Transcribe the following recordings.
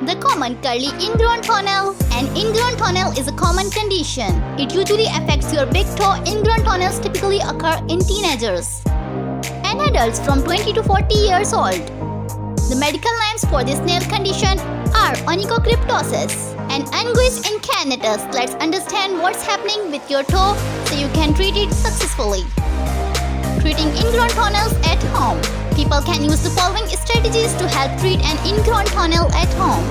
The common curly ingrown toenail. An ingrown toenail is a common condition. It usually affects your big toe. Ingrown toenails typically occur in teenagers and adults from 20 to 40 years old. The medical names for this nail condition are onychocryptosis and unguis incanatus. Let's understand what's happening with your toe so you can treat it successfully. Treating ingrown toenails at home. People can use the following strategies to help treat an ingrown toenail at home.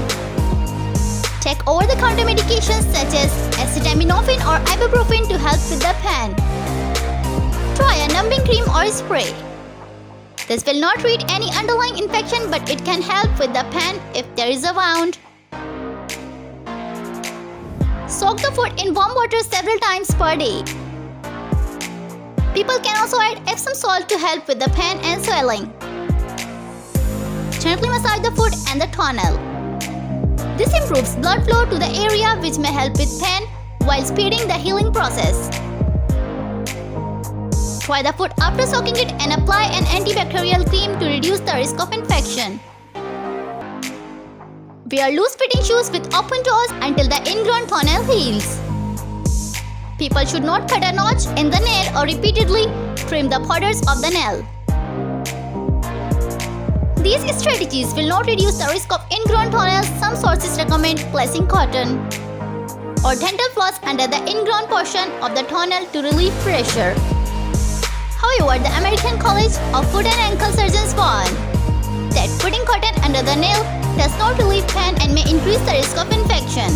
Take over-the-counter medications such as acetaminophen or ibuprofen to help with the pain. Try a numbing cream or spray. This will not treat any underlying infection, but it can help with the pain if there is a wound. Soak the foot in warm water several times per day. People can also add Epsom salt to help with the pain and swelling. Gently massage the foot and the toenail. This improves blood flow to the area, which may help with pain while speeding the healing process. Dry the foot after soaking it and apply an antibacterial cream to reduce the risk of infection. Wear loose-fitting shoes with open toes until the ingrown toenail heals. People should not cut a notch in the nail or repeatedly trim the borders of the nail. These strategies will not reduce the risk of ingrown toenails. Some sources recommend placing cotton or dental floss under the ingrown portion of the toenail to relieve pressure. However, the American College of Foot and Ankle Surgeons warn that putting cotton under the nail does not relieve pain and may increase the risk of infection.